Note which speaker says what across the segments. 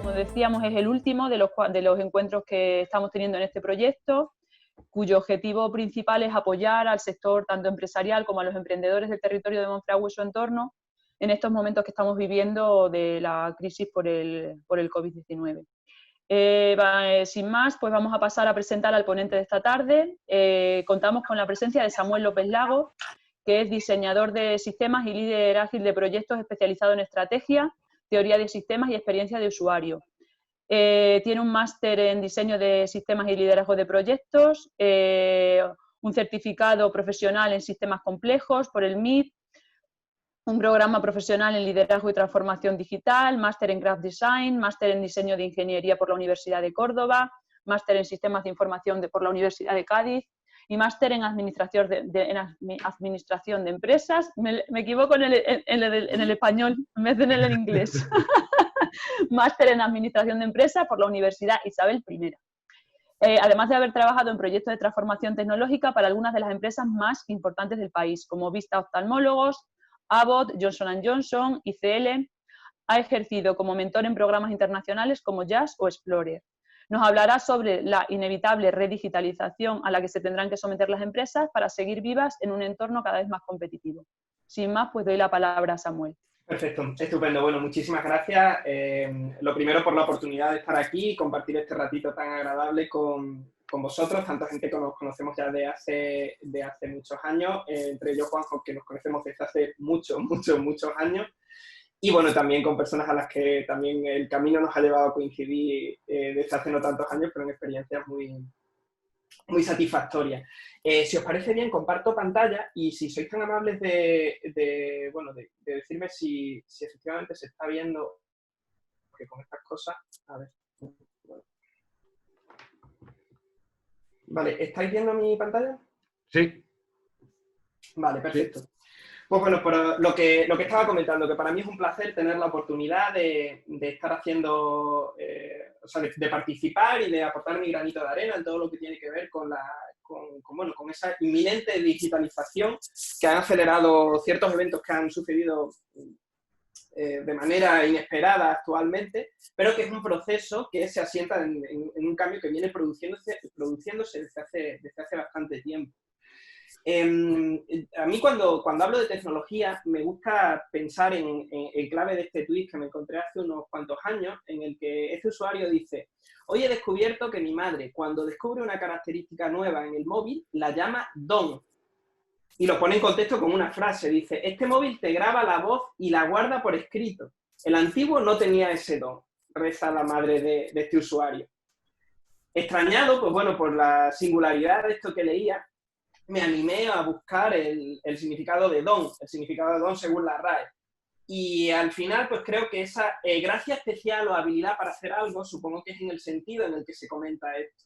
Speaker 1: como decíamos, es el último de los encuentros que estamos teniendo en este proyecto, cuyo objetivo principal es apoyar al sector tanto empresarial como a los emprendedores del territorio de Monfragüe y su entorno en estos momentos que estamos viviendo de la crisis por el COVID-19. Sin más, pues vamos a pasar a presentar al ponente de esta tarde. Contamos con la presencia de Samuel López Lago, que es diseñador de sistemas y líder ágil de proyectos especializado en estrategia, teoría de sistemas y experiencia de usuario. Tiene un máster en diseño de sistemas y liderazgo de proyectos, un certificado profesional en sistemas complejos por el MIT, un programa profesional en liderazgo y transformación digital, máster en Graph Design, máster en diseño de ingeniería por la Universidad de Córdoba, máster en sistemas de información por la Universidad de Cádiz y máster en administración de empresas. Me equivoco en el español en vez de en el inglés. Máster en administración de empresas por la Universidad Isabel I. Además de haber trabajado en proyectos de transformación tecnológica para algunas de las empresas más importantes del país, como Vista Oftalmólogos, Abbott, Johnson & Johnson, ICL, ha ejercido como mentor en programas internacionales como JAS o Explorer. Nos hablará sobre la inevitable redigitalización a la que se tendrán que someter las empresas para seguir vivas en un entorno cada vez más competitivo. Sin más, pues doy la palabra a Samuel.
Speaker 2: Perfecto, estupendo. Bueno, muchísimas gracias. Lo primero por la oportunidad de estar aquí y compartir este ratito tan agradable con vosotros, tanta gente que nos conocemos ya de hace muchos años, entre ellos Juanjo, que nos conocemos desde hace muchos años, y bueno, también con personas a las que también el camino nos ha llevado a coincidir desde hace no tantos años, pero en experiencias muy satisfactorias. Si os parece bien, comparto pantalla y si sois tan amables de decirme si efectivamente se está viendo, porque con estas cosas, a ver. Vale, ¿estáis viendo mi pantalla?
Speaker 3: Sí.
Speaker 2: Vale, perfecto. Sí. Pues bueno, por lo que estaba comentando, que para mí es un placer tener la oportunidad de estar haciendo, de participar y de aportar mi granito de arena en todo lo que tiene que ver con esa inminente digitalización que han acelerado ciertos eventos que han sucedido de manera inesperada actualmente, pero que es un proceso que se asienta en un cambio que viene produciéndose desde hace bastante tiempo. A mí cuando hablo de tecnología me gusta pensar en clave de este tuit que me encontré hace unos cuantos años, en el que este usuario dice: hoy he descubierto que mi madre, cuando descubre una característica nueva en el móvil, la llama Don. Y lo pone en contexto con una frase, dice: este móvil te graba la voz y la guarda por escrito. El antiguo no tenía ese don, reza la madre de este usuario. Extrañado, pues bueno, por la singularidad de esto que leía, me animé a buscar el significado de don, según la RAE. Y al final, pues creo que esa gracia especial o habilidad para hacer algo, supongo que es en el sentido en el que se comenta esto.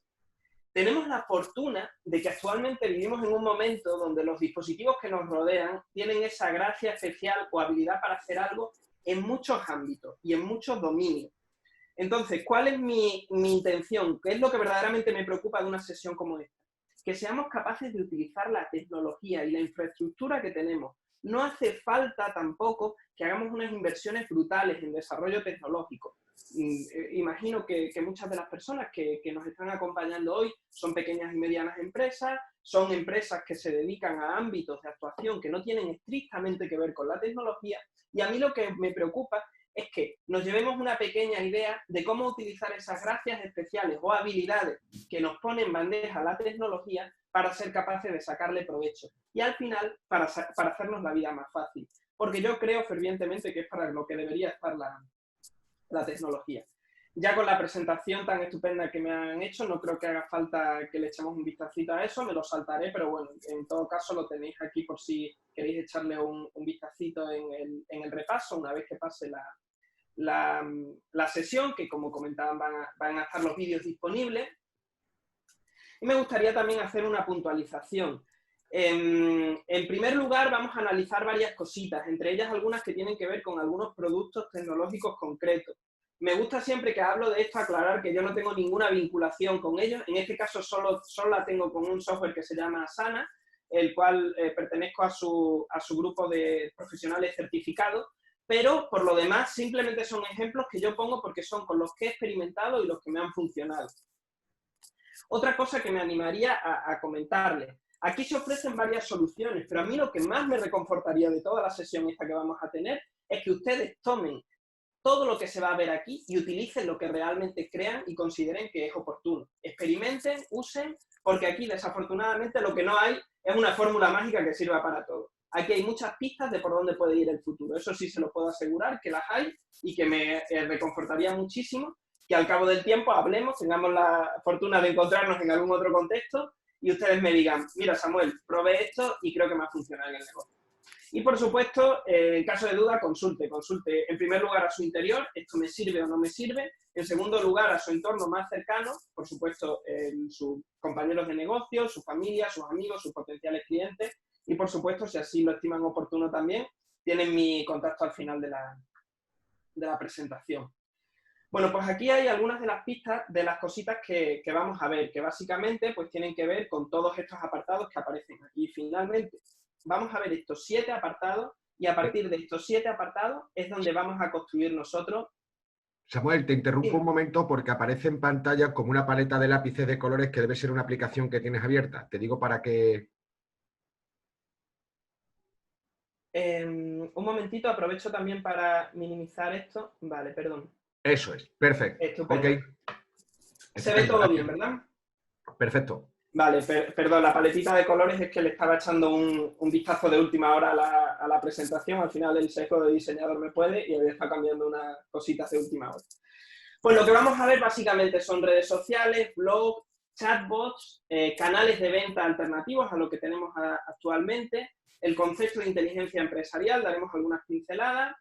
Speaker 2: Tenemos la fortuna de que actualmente vivimos en un momento donde los dispositivos que nos rodean tienen esa gracia especial o habilidad para hacer algo en muchos ámbitos y en muchos dominios. Entonces, ¿cuál es mi intención? ¿Qué es lo que verdaderamente me preocupa de una sesión como esta? Que seamos capaces de utilizar la tecnología y la infraestructura que tenemos. No hace falta tampoco que hagamos unas inversiones brutales en desarrollo tecnológico. Imagino que muchas de las personas que nos están acompañando hoy son pequeñas y medianas empresas, son empresas que se dedican a ámbitos de actuación que no tienen estrictamente que ver con la tecnología, y a mí lo que me preocupa es que nos llevemos una pequeña idea de cómo utilizar esas gracias especiales o habilidades que nos pone en bandeja la tecnología para ser capaces de sacarle provecho. Y al final, para hacernos la vida más fácil. Porque yo creo fervientemente que es para lo que debería estar la tecnología. Ya con la presentación tan estupenda que me han hecho, no creo que haga falta que le echemos un vistacito a eso, me lo saltaré, pero bueno, en todo caso lo tenéis aquí por si queréis echarle un vistacito en el repaso una vez que pase la sesión, que como comentaban van a estar los vídeos disponibles. Y me gustaría también hacer una puntualización. En primer lugar, vamos a analizar varias cositas, entre ellas algunas que tienen que ver con algunos productos tecnológicos concretos. Me gusta siempre que hablo de esto aclarar que yo no tengo ninguna vinculación con ellos. En este caso solo la tengo con un software que se llama Asana, el cual pertenezco a su grupo de profesionales certificados, pero por lo demás simplemente son ejemplos que yo pongo porque son con los que he experimentado y los que me han funcionado. Otra cosa que me animaría a comentarles. Aquí se ofrecen varias soluciones, pero a mí lo que más me reconfortaría de toda la sesión esta que vamos a tener es que ustedes tomen todo lo que se va a ver aquí y utilicen lo que realmente crean y consideren que es oportuno. Experimenten, usen, porque aquí desafortunadamente lo que no hay es una fórmula mágica que sirva para todo. Aquí hay muchas pistas de por dónde puede ir el futuro. Eso sí se lo puedo asegurar, que las hay y que me reconfortaría muchísimo que al cabo del tiempo hablemos, tengamos la fortuna de encontrarnos en algún otro contexto y ustedes me digan, mira Samuel, probé esto y creo que me ha funcionado en el negocio. Y por supuesto, en caso de duda, consulte en primer lugar a su interior, esto me sirve o no me sirve, en segundo lugar a su entorno más cercano, por supuesto sus compañeros de negocio, su familia, sus amigos, sus potenciales clientes y por supuesto, si así lo estiman oportuno también, tienen mi contacto al final de la presentación. Bueno, pues aquí hay algunas de las pistas de las cositas que vamos a ver, que básicamente pues tienen que ver con todos estos apartados que aparecen aquí. Finalmente, vamos a ver estos 7 apartados y a partir de estos 7 apartados es donde vamos a construir nosotros.
Speaker 3: Samuel, te interrumpo un momento porque aparece en pantalla como una paleta de lápices de colores que debe ser una aplicación que tienes abierta. Te digo para que...
Speaker 2: Un momentito, aprovecho también para minimizar esto. Vale, perdón.
Speaker 3: Eso es, perfecto.
Speaker 2: Estupendo.
Speaker 3: Okay.
Speaker 2: Se ve todo bien, ¿verdad?
Speaker 3: Perfecto.
Speaker 2: Vale, perdón, la paletita de colores es que le estaba echando un vistazo de última hora a la presentación. Al final el sesgo de diseñador me puede y había estado cambiando unas cositas de última hora. Pues lo que vamos a ver básicamente son redes sociales, blogs, chatbots, canales de venta alternativos a lo que tenemos actualmente, el concepto de inteligencia empresarial, daremos algunas pinceladas,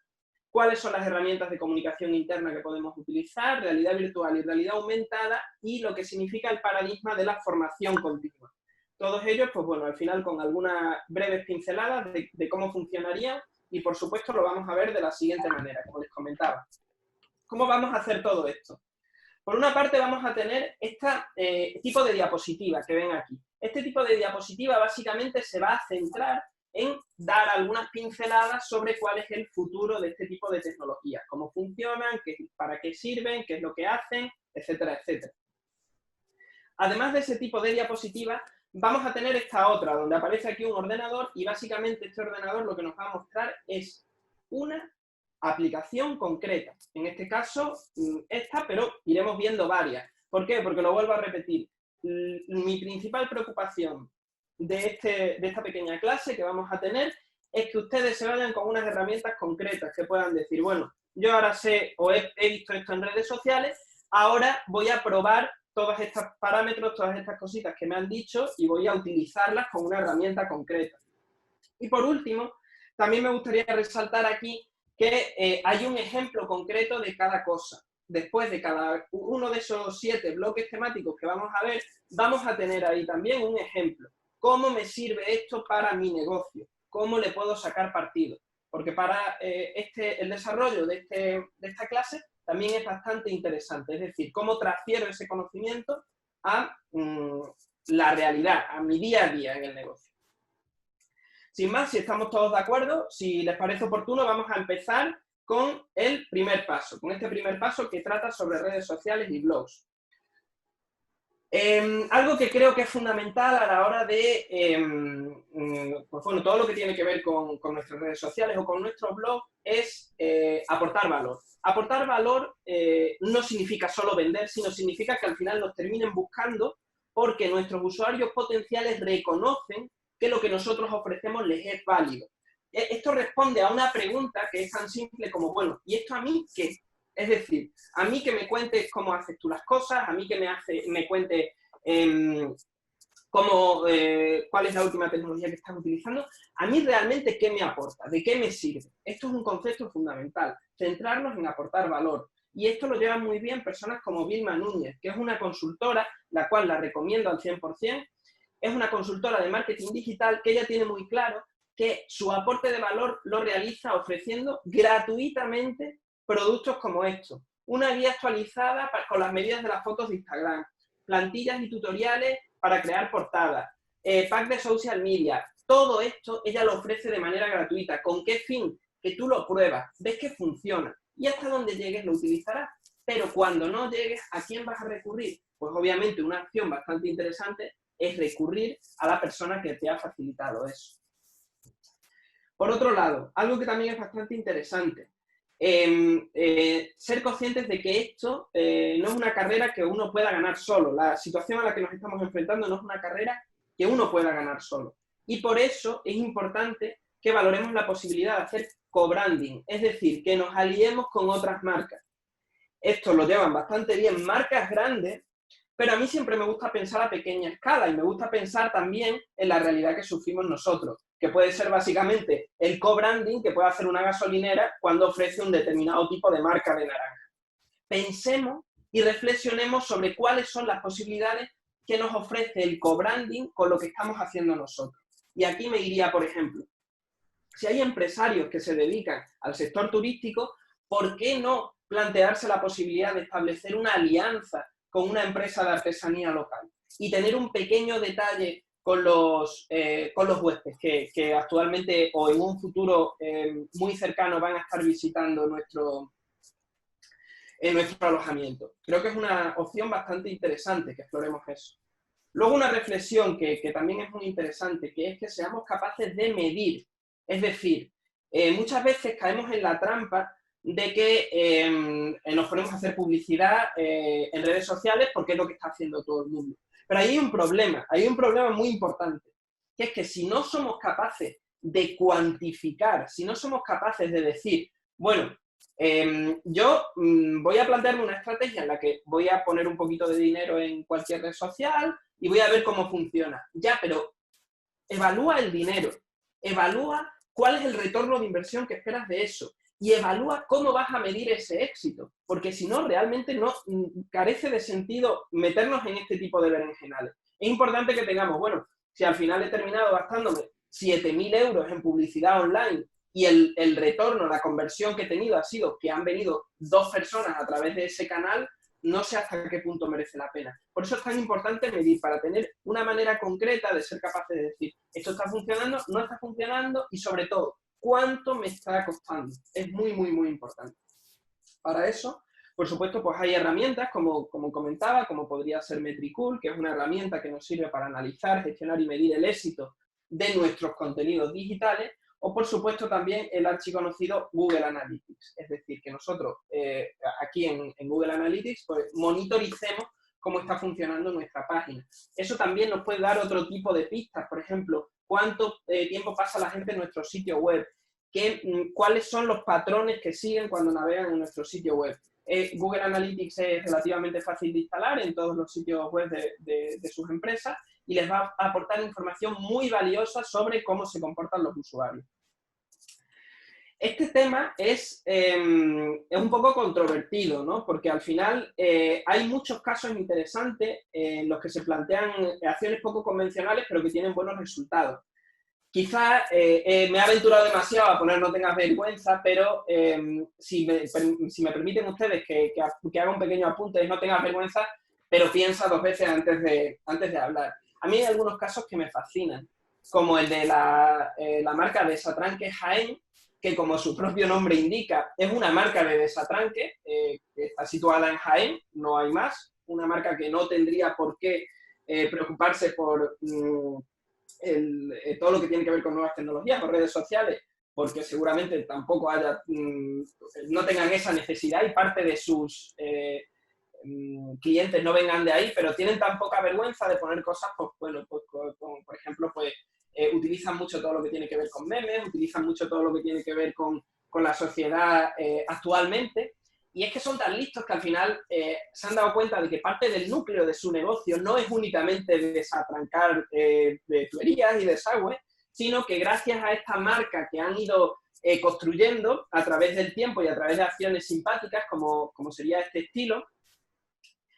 Speaker 2: cuáles son las herramientas de comunicación interna que podemos utilizar, realidad virtual y realidad aumentada, y lo que significa el paradigma de la formación continua. Todos ellos, pues bueno, al final con algunas breves pinceladas de cómo funcionarían, y por supuesto lo vamos a ver de la siguiente manera, como les comentaba. ¿Cómo vamos a hacer todo esto? Por una parte vamos a tener este tipo de diapositiva que ven aquí. Este tipo de diapositiva básicamente se va a centrar en dar algunas pinceladas sobre cuál es el futuro de este tipo de tecnologías, cómo funcionan, para qué sirven, qué es lo que hacen, etcétera, etcétera. Además de ese tipo de diapositivas, vamos a tener esta otra, donde aparece aquí un ordenador y básicamente este ordenador lo que nos va a mostrar es una aplicación concreta. En este caso, esta, pero iremos viendo varias. ¿Por qué? Porque lo vuelvo a repetir. Mi principal preocupación de esta pequeña clase que vamos a tener es que ustedes se vayan con unas herramientas concretas que puedan decir, bueno, yo ahora sé o he visto esto en redes sociales, ahora voy a probar todos estos parámetros, todas estas cositas que me han dicho y voy a utilizarlas con una herramienta concreta. Y por último, también me gustaría resaltar aquí que hay un ejemplo concreto de cada cosa. Después de cada uno de esos 7 bloques temáticos que vamos a ver, vamos a tener ahí también un ejemplo. ¿Cómo me sirve esto para mi negocio? ¿Cómo le puedo sacar partido? Porque para el desarrollo de esta clase también es bastante interesante. Es decir, cómo transfiero ese conocimiento a la realidad, a mi día a día en el negocio. Sin más, si estamos todos de acuerdo, si les parece oportuno, vamos a empezar con el primer paso, con este primer paso que trata sobre redes sociales y blogs. Algo que creo que es fundamental a la hora de, pues bueno, todo lo que tiene que ver con nuestras redes sociales o con nuestro blog es aportar valor. Aportar valor no significa solo vender, sino significa que al final nos terminen buscando porque nuestros usuarios potenciales reconocen que lo que nosotros ofrecemos les es válido. Esto responde a una pregunta que es tan simple como, bueno, ¿y esto a mí qué? Es decir, a mí que me cuentes cómo haces tú las cosas, a mí que me cuentes cuál es la última tecnología que estás utilizando, a mí realmente qué me aporta, de qué me sirve. Esto es un concepto fundamental, centrarnos en aportar valor. Y esto lo llevan muy bien personas como Vilma Núñez, que es una consultora, la cual la recomiendo al 100%, es una consultora de marketing digital que ella tiene muy claro que su aporte de valor lo realiza ofreciendo gratuitamente productos como estos. Una guía actualizada con las medidas de las fotos de Instagram, plantillas y tutoriales para crear portadas, pack de social media. Todo esto ella lo ofrece de manera gratuita. ¿Con qué fin? que tú lo pruebas, ves que funciona, y hasta donde llegues lo utilizarás. Pero cuando no llegues, ¿a quién vas a recurrir? Pues obviamente una acción bastante interesante es recurrir a la persona que te ha facilitado eso. Por otro lado, algo que también es bastante interesante, ser conscientes de que esto no es una carrera que uno pueda ganar solo. La situación a la que nos estamos enfrentando no es una carrera que uno pueda ganar solo. Y por eso es importante que valoremos la posibilidad de hacer co-branding, es decir, que nos aliemos con otras marcas. Esto lo llevan bastante bien marcas grandes, pero a mí siempre me gusta pensar a pequeña escala y me gusta pensar también en la realidad que sufrimos nosotros, que puede ser básicamente el co-branding que puede hacer una gasolinera cuando ofrece un determinado tipo de marca de naranja. Pensemos y reflexionemos sobre cuáles son las posibilidades que nos ofrece el co-branding con lo que estamos haciendo nosotros. Y aquí me diría, por ejemplo, si hay empresarios que se dedican al sector turístico, ¿por qué no plantearse la posibilidad de establecer una alianza con una empresa de artesanía local y tener un pequeño detalle con los huéspedes que actualmente o en un futuro muy cercano van a estar visitando nuestro alojamiento? Creo que es una opción bastante interesante que exploremos eso. Luego una reflexión que también es muy interesante, que es que seamos capaces de medir. Es decir, muchas veces caemos en la trampa de que nos ponemos a hacer publicidad en redes sociales porque es lo que está haciendo todo el mundo. Pero ahí hay un problema muy importante, que es que si no somos capaces de cuantificar, si no somos capaces de decir, bueno, yo voy a plantearme una estrategia en la que voy a poner un poquito de dinero en cualquier red social y voy a ver cómo funciona. Ya, pero evalúa el dinero, evalúa cuál es el retorno de inversión que esperas de eso y evalúa cómo vas a medir ese éxito, porque si no, realmente no carece de sentido meternos en este tipo de berenjenales. Es importante que tengamos, bueno, si al final he terminado gastándome 7.000 euros en publicidad online y el retorno, la conversión que he tenido ha sido que han venido 2 personas a través de ese canal, no sé hasta qué punto merece la pena. Por eso es tan importante medir, para tener una manera concreta de ser capaces de decir, esto está funcionando, no está funcionando y sobre todo, ¿cuánto me está costando? Es muy, muy, muy importante. Para eso, por supuesto, pues hay herramientas, como comentaba, como podría ser Metricool, que es una herramienta que nos sirve para analizar, gestionar y medir el éxito de nuestros contenidos digitales, o por supuesto también el archiconocido Google Analytics. Es decir, que nosotros aquí en Google Analytics pues, monitoricemos cómo está funcionando nuestra página. Eso también nos puede dar otro tipo de pistas, por ejemplo, cuánto tiempo pasa la gente en nuestro sitio web, cuáles son los patrones que siguen cuando navegan en nuestro sitio web. Google Analytics es relativamente fácil de instalar en todos los sitios web de sus empresas y les va a aportar información muy valiosa sobre cómo se comportan los usuarios. Este tema es un poco controvertido, ¿no? Porque al final hay muchos casos interesantes en los que se plantean acciones poco convencionales pero que tienen buenos resultados. Quizás me he aventurado demasiado a poner no tengas vergüenza, pero si me permiten ustedes que haga un pequeño apunte de no tengas vergüenza, pero piensa 2 veces antes de hablar. A mí hay algunos casos que me fascinan, como el de la marca Desatranque Jaén, que como su propio nombre indica, es una marca de desatranque, que está situada en Jaén, no hay más, una marca que no tendría por qué preocuparse por todo lo que tiene que ver con nuevas tecnologías o redes sociales, porque seguramente tampoco no tengan esa necesidad y parte de sus clientes no vengan de ahí, pero tienen tan poca vergüenza de poner cosas, pues bueno, pues como, por ejemplo, pues utilizan mucho todo lo que tiene que ver con memes, utilizan mucho todo lo que tiene que ver con la sociedad actualmente, y es que son tan listos que al final se han dado cuenta de que parte del núcleo de su negocio no es únicamente desatrancar de tuberías y desagües, sino que gracias a esta marca que han ido construyendo a través del tiempo y a través de acciones simpáticas, como sería este estilo,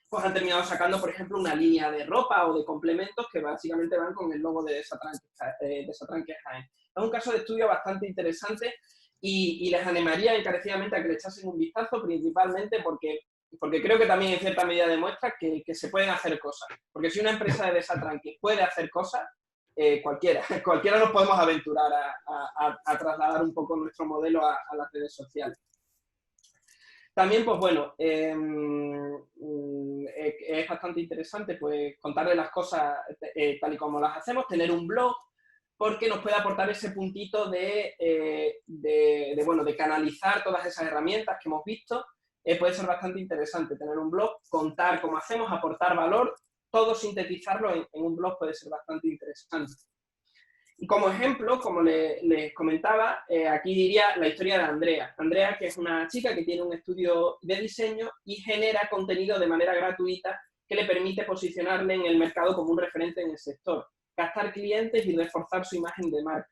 Speaker 2: pues han terminado sacando, por ejemplo, una línea de ropa o de complementos que básicamente van con el logo de Desatranque Jaén. Es un caso de estudio bastante interesante y les animaría encarecidamente a que le echasen un vistazo, principalmente porque creo que también en cierta medida demuestra que se pueden hacer cosas. Porque si una empresa de desatranque puede hacer cosas, cualquiera nos podemos aventurar a trasladar un poco nuestro modelo a las redes sociales. También, pues bueno, es bastante interesante pues contarle las cosas tal y como las hacemos, tener un blog, porque nos puede aportar ese puntito de canalizar todas esas herramientas que hemos visto. Puede ser bastante interesante tener un blog, contar cómo hacemos, aportar valor, todo sintetizarlo en un blog puede ser bastante interesante. Y como ejemplo, como les comentaba, aquí diría la historia de Andrea. Andrea, que es una chica que tiene un estudio de diseño y genera contenido de manera gratuita que le permite posicionarle en el mercado como un referente en el sector, captar clientes y reforzar su imagen de marca.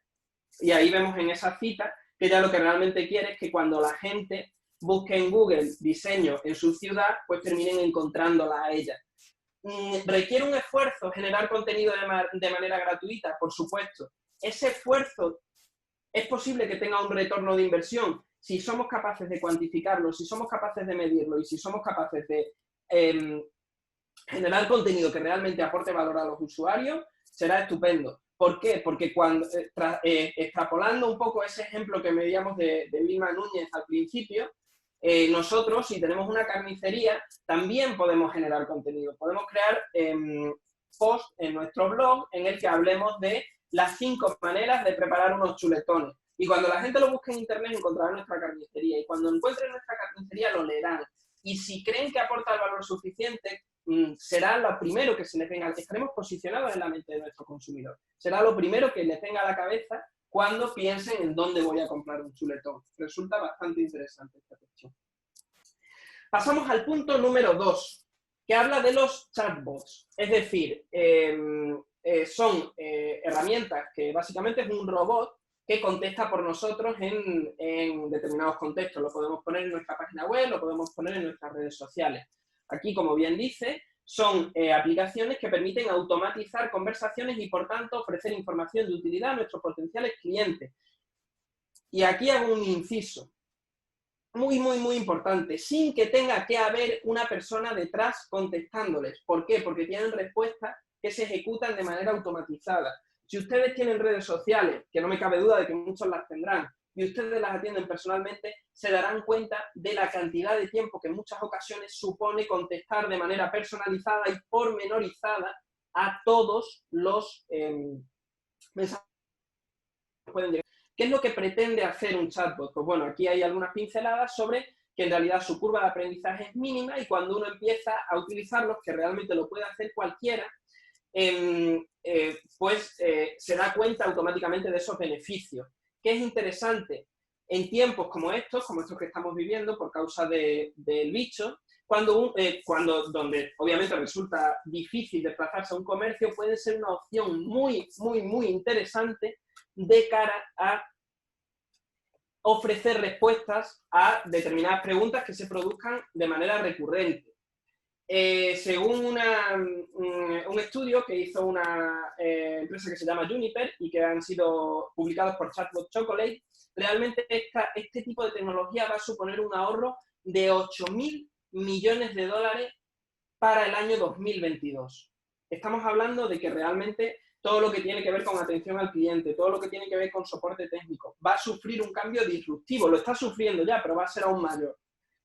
Speaker 2: Y ahí vemos en esa cita que ella lo que realmente quiere es que cuando la gente busque en Google diseño en su ciudad, pues terminen encontrándola a ella. ¿Requiere un esfuerzo generar contenido de manera gratuita? Por supuesto. Ese esfuerzo es posible que tenga un retorno de inversión si somos capaces de cuantificarlo, si somos capaces de medirlo y si somos capaces de generar contenido que realmente aporte valor a los usuarios, será estupendo. ¿Por qué? Porque cuando, extrapolando un poco ese ejemplo que medíamos de Vilma Núñez al principio, nosotros, si tenemos una carnicería, también podemos generar contenido. Podemos crear posts en nuestro blog en el que hablemos de las 5 maneras de preparar unos chuletones. Y cuando la gente lo busque en internet, encontrará nuestra carnicería. Y cuando encuentren nuestra carnicería, lo leerán. Y si creen que aporta el valor suficiente, será lo primero que se les venga. Estaremos posicionados en la mente de nuestro consumidor. Será lo primero que les venga a la cabeza cuando piensen en dónde voy a comprar un chuletón. Resulta bastante interesante esta cuestión. Pasamos al punto número 2, que habla de los chatbots. Es decir, son herramientas que básicamente es un robot que contesta por nosotros en determinados contextos. Lo podemos poner en nuestra página web, lo podemos poner en nuestras redes sociales. Aquí, como bien dice, son aplicaciones que permiten automatizar conversaciones y, por tanto, ofrecer información de utilidad a nuestros potenciales clientes. Y aquí hago un inciso muy, muy, muy importante, sin que tenga que haber una persona detrás contestándoles. ¿Por qué? Porque tienen respuestas que se ejecutan de manera automatizada. Si ustedes tienen redes sociales, que no me cabe duda de que muchos las tendrán, y ustedes las atienden personalmente, se darán cuenta de la cantidad de tiempo que en muchas ocasiones supone contestar de manera personalizada y pormenorizada a todos los mensajes que pueden llegar. ¿Qué es lo que pretende hacer un chatbot? Pues bueno, aquí hay algunas pinceladas sobre que en realidad su curva de aprendizaje es mínima y cuando uno empieza a utilizarlos, que realmente lo puede hacer cualquiera, se da cuenta automáticamente de esos beneficios. ¿Qué es interesante? En tiempos como estos que estamos viviendo por causa del bicho, donde obviamente resulta difícil desplazarse a un comercio, puede ser una opción muy, muy, muy interesante de cara a ofrecer respuestas a determinadas preguntas que se produzcan de manera recurrente. Según un estudio que hizo una empresa que se llama Juniper y que han sido publicados por Chatbot Chocolate, realmente este tipo de tecnología va a suponer un ahorro de 8.000 millones de dólares para el año 2022. Estamos hablando de que realmente todo lo que tiene que ver con atención al cliente, todo lo que tiene que ver con soporte técnico, va a sufrir un cambio disruptivo. Lo está sufriendo ya, pero va a ser aún mayor.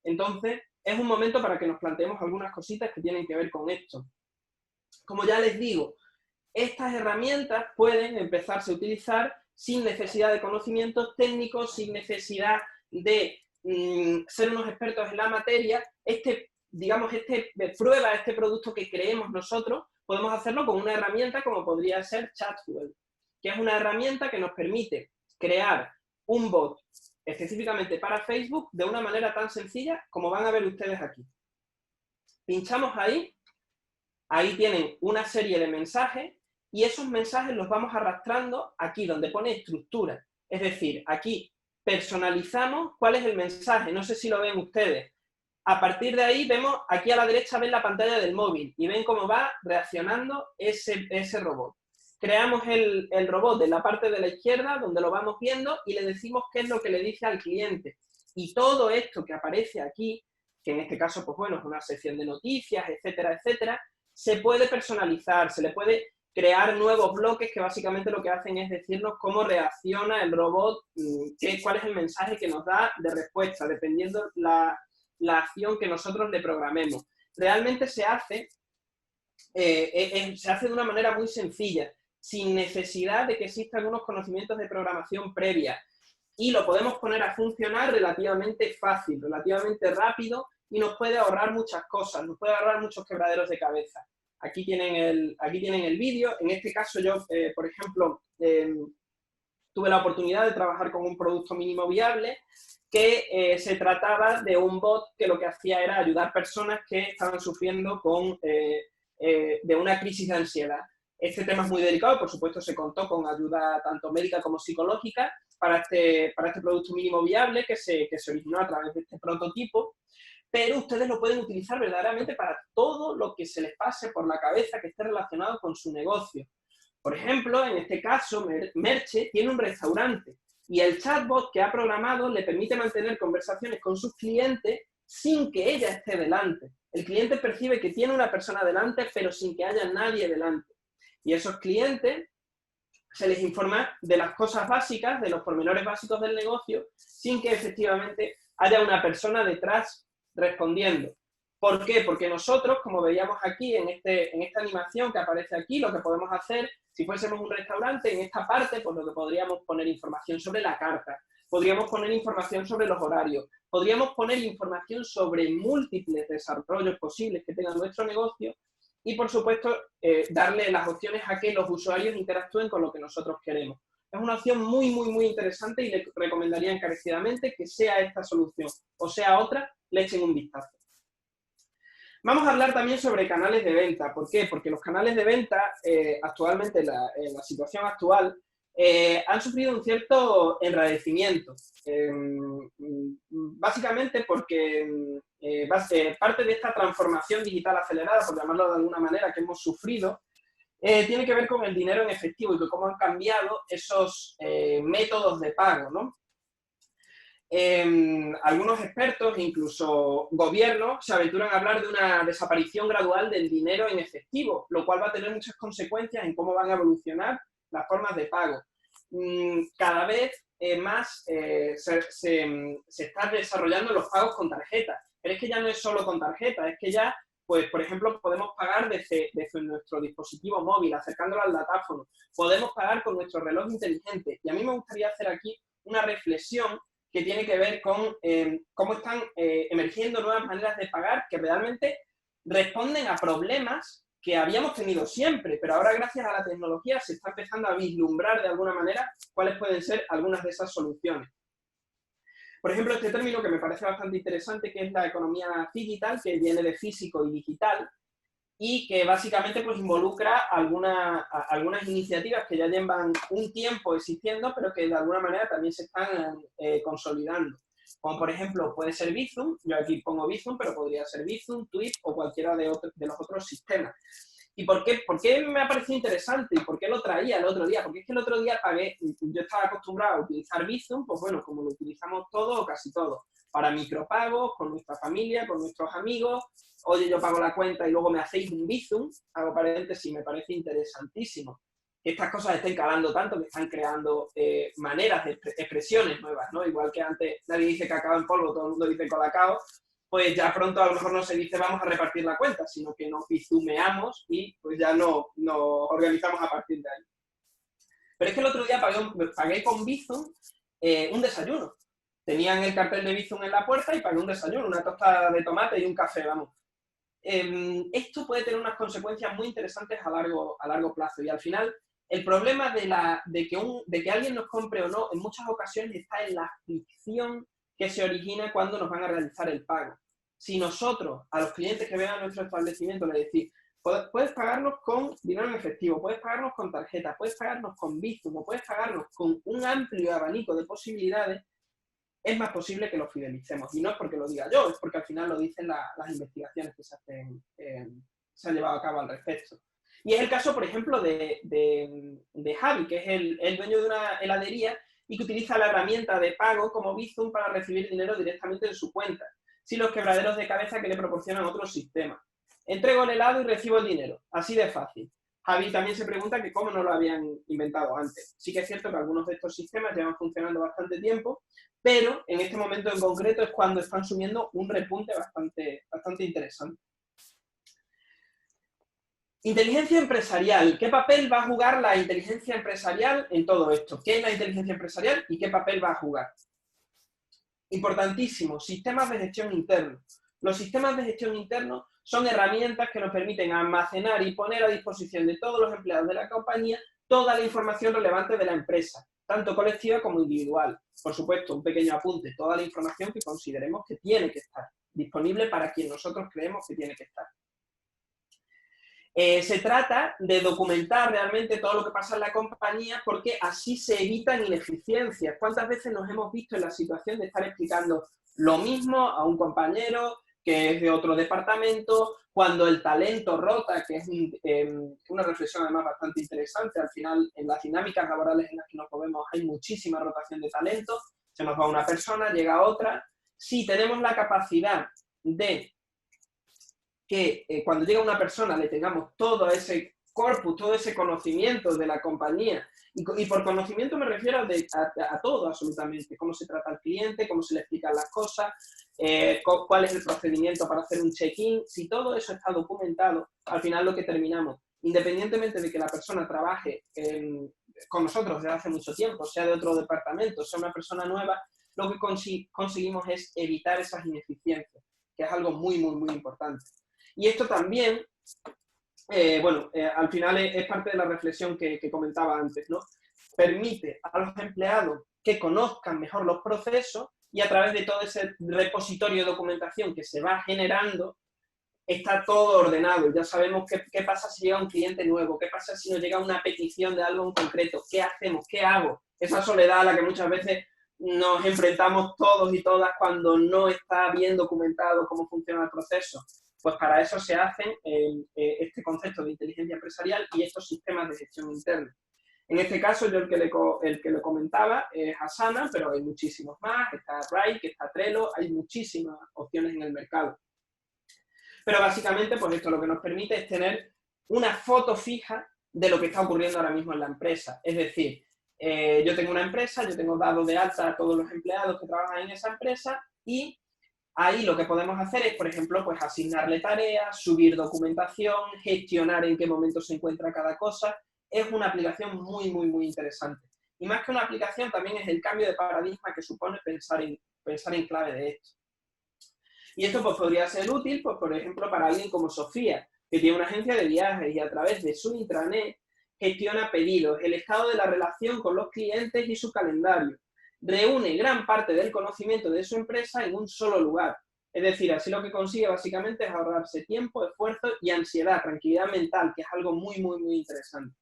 Speaker 2: Entonces, es un momento para que nos planteemos algunas cositas que tienen que ver con esto. Como ya les digo, estas herramientas pueden empezarse a utilizar sin necesidad de conocimientos técnicos, sin necesidad de ser unos expertos en la materia. Este producto que creemos nosotros, podemos hacerlo con una herramienta como podría ser Chatfuel, que es una herramienta que nos permite crear un bot específicamente para Facebook de una manera tan sencilla como van a ver ustedes aquí. Pinchamos ahí tienen una serie de mensajes y esos mensajes los vamos arrastrando aquí donde pone estructura. Es decir, aquí personalizamos cuál es el mensaje, no sé si lo ven ustedes. A partir de ahí vemos, aquí a la derecha ven la pantalla del móvil y ven cómo va reaccionando ese robot. Creamos el robot en la parte de la izquierda, donde lo vamos viendo, y le decimos qué es lo que le dice al cliente. Y todo esto que aparece aquí, que en este caso, pues bueno, es una sección de noticias, etcétera, etcétera, se puede personalizar, se le puede crear nuevos bloques que básicamente lo que hacen es decirnos cómo reacciona el robot, cuál es el mensaje que nos da de respuesta, dependiendo la acción que nosotros le programemos. Realmente se hace de una manera muy sencilla, sin necesidad de que existan unos conocimientos de programación previa. Y lo podemos poner a funcionar relativamente fácil, relativamente rápido, y nos puede ahorrar muchas cosas, nos puede ahorrar muchos quebraderos de cabeza. Aquí tienen el vídeo. En este caso yo, por ejemplo, tuve la oportunidad de trabajar con un producto mínimo viable que se trataba de un bot que lo que hacía era ayudar a personas que estaban sufriendo de una crisis de ansiedad. Este tema es muy delicado, por supuesto se contó con ayuda tanto médica como psicológica para este producto mínimo viable que se originó a través de este prototipo, pero ustedes lo pueden utilizar verdaderamente para todo lo que se les pase por la cabeza que esté relacionado con su negocio. Por ejemplo, en este caso, Merche tiene un restaurante y el chatbot que ha programado le permite mantener conversaciones con sus clientes sin que ella esté delante. El cliente percibe que tiene una persona delante, pero sin que haya nadie delante. Y esos clientes se les informa de las cosas básicas, de los pormenores básicos del negocio, sin que efectivamente haya una persona detrás respondiendo. ¿Por qué? Porque nosotros, como veíamos aquí en esta animación que aparece aquí, lo que podemos hacer, si fuésemos un restaurante, en esta parte, pues lo que podríamos poner información sobre la carta, podríamos poner información sobre los horarios, podríamos poner información sobre múltiples desarrollos posibles que tenga nuestro negocio y, por supuesto, darle las opciones a que los usuarios interactúen con lo que nosotros queremos. Es una opción muy, muy, muy interesante y les recomendaría encarecidamente que sea esta solución o sea otra, le echen un vistazo. Vamos a hablar también sobre canales de venta. ¿Por qué? Porque los canales de venta, actualmente, en la situación actual, han sufrido un cierto enrarecimiento. Básicamente porque parte de esta transformación digital acelerada, por llamarlo de alguna manera, que hemos sufrido, tiene que ver con el dinero en efectivo y de cómo han cambiado esos métodos de pago, ¿no? Algunos expertos, incluso gobiernos, se aventuran a hablar de una desaparición gradual del dinero en efectivo, lo cual va a tener muchas consecuencias en cómo van a evolucionar las formas de pago. Cada vez más se están desarrollando los pagos con tarjeta, pero es que ya no es solo con tarjeta, es que ya, pues, por ejemplo, podemos pagar desde nuestro dispositivo móvil, acercándolo al datáfono, podemos pagar con nuestro reloj inteligente. Y a mí me gustaría hacer aquí una reflexión que tiene que ver con cómo están emergiendo nuevas maneras de pagar que realmente responden a problemas que habíamos tenido siempre, pero ahora gracias a la tecnología se está empezando a vislumbrar de alguna manera cuáles pueden ser algunas de esas soluciones. Por ejemplo, este término que me parece bastante interesante, que es la economía digital, que viene de físico y digital, y que básicamente pues involucra algunas iniciativas que ya llevan un tiempo existiendo, pero que de alguna manera también se están consolidando. Como por ejemplo puede ser Bizum, yo aquí pongo Bizum, pero podría ser Bizum, Twip o cualquiera de los otros sistemas. ¿Y por qué me ha parecido interesante? ¿Y por qué lo traía el otro día? Porque es que el otro día yo estaba acostumbrado a utilizar Bizum, pues bueno, como lo utilizamos todos o casi todos, para micropagos, con nuestra familia, con nuestros amigos. Oye, yo pago la cuenta y luego me hacéis un Bizum, hago paréntesis, me parece interesantísimo que estas cosas estén calando tanto, que están creando maneras de expresiones nuevas, ¿no? Igual que antes nadie dice cacao en polvo, todo el mundo dice colacao, pues ya pronto a lo mejor no se dice vamos a repartir la cuenta, sino que nos bizumeamos y pues ya nos organizamos a partir de ahí. Pero es que el otro día pagué con Bizum un desayuno. Tenían el cartel de Bizum en la puerta y pagué un desayuno, una tostada de tomate y un café, vamos. Esto puede tener unas consecuencias muy interesantes a largo plazo y al final el problema de que alguien nos compre o no en muchas ocasiones está en la fricción que se origina cuando nos van a realizar el pago. Si nosotros a los clientes que vengan a nuestro establecimiento les decimos puedes pagarnos con dinero en efectivo, puedes pagarnos con tarjeta, puedes pagarnos con Bizum o puedes pagarnos con un amplio abanico de posibilidades, es más posible que lo fidelicemos. Y no es porque lo diga yo, es porque al final lo dicen las investigaciones que se han llevado a cabo al respecto. Y es el caso, por ejemplo, de Javi, que es el dueño de una heladería y que utiliza la herramienta de pago como Bizum para recibir dinero directamente en su cuenta, sin los quebraderos de cabeza que le proporcionan otros sistemas. Entrego el helado y recibo el dinero, así de fácil. Javi también se pregunta que cómo no lo habían inventado antes. Sí que es cierto que algunos de estos sistemas llevan funcionando bastante tiempo, pero en este momento en concreto es cuando están subiendo un repunte bastante interesante. Inteligencia empresarial. ¿Qué papel va a jugar la inteligencia empresarial en todo esto? ¿Qué es la inteligencia empresarial y qué papel va a jugar? Importantísimo, sistemas de gestión internos. Los sistemas de gestión internos son herramientas que nos permiten almacenar y poner a disposición de todos los empleados de la compañía toda la información relevante de la empresa, tanto colectiva como individual. Por supuesto, un pequeño apunte, toda la información que consideremos que tiene que estar disponible para quien nosotros creemos que tiene que estar. Se trata de documentar realmente todo lo que pasa en la compañía porque así se evitan ineficiencias. ¿Cuántas veces nos hemos visto en la situación de estar explicando lo mismo a un compañero que es de otro departamento, cuando el talento rota, que es una reflexión además bastante interesante? Al final, en las dinámicas laborales en las que nos movemos hay muchísima rotación de talento, se nos va una persona, llega otra. Si tenemos la capacidad de que cuando llega una persona le tengamos todo ese corpus, todo ese conocimiento de la compañía, y por conocimiento me refiero a todo absolutamente, cómo se trata al cliente, cómo se le explican las cosas, cuál es el procedimiento para hacer un check-in. Si todo eso está documentado, al final lo que terminamos, independientemente de que la persona trabaje con nosotros desde hace mucho tiempo, sea de otro departamento, sea una persona nueva, lo que conseguimos es evitar esas ineficiencias, que es algo muy, muy, muy importante. Y esto también, al final es parte de la reflexión que comentaba antes, ¿no? Permite a los empleados que conozcan mejor los procesos y a través de todo ese repositorio de documentación que se va generando, está todo ordenado. Ya sabemos qué pasa si llega un cliente nuevo, qué pasa si nos llega una petición de algo en concreto, qué hacemos, qué hago. Esa soledad a la que muchas veces nos enfrentamos todos y todas cuando no está bien documentado cómo funciona el proceso. Pues para eso se hacen este concepto de inteligencia empresarial y estos sistemas de gestión interna. En este caso, yo el que lo comentaba es Asana, pero hay muchísimos más. Está Wrike, está Trello, hay muchísimas opciones en el mercado. Pero básicamente, pues esto lo que nos permite es tener una foto fija de lo que está ocurriendo ahora mismo en la empresa. Es decir, yo tengo una empresa, yo tengo dado de alta a todos los empleados que trabajan en esa empresa y ahí lo que podemos hacer es, por ejemplo, pues asignarle tareas, subir documentación, gestionar en qué momento se encuentra cada cosa. Es una aplicación muy, muy, muy interesante. Y más que una aplicación, también es el cambio de paradigma que supone pensar en clave de esto. Y esto pues podría ser útil, pues, por ejemplo, para alguien como Sofía, que tiene una agencia de viajes y a través de su intranet gestiona pedidos, el estado de la relación con los clientes y su calendario. Reúne gran parte del conocimiento de su empresa en un solo lugar. Es decir, así lo que consigue básicamente es ahorrarse tiempo, esfuerzo y ansiedad, tranquilidad mental, que es algo muy, muy, muy interesante.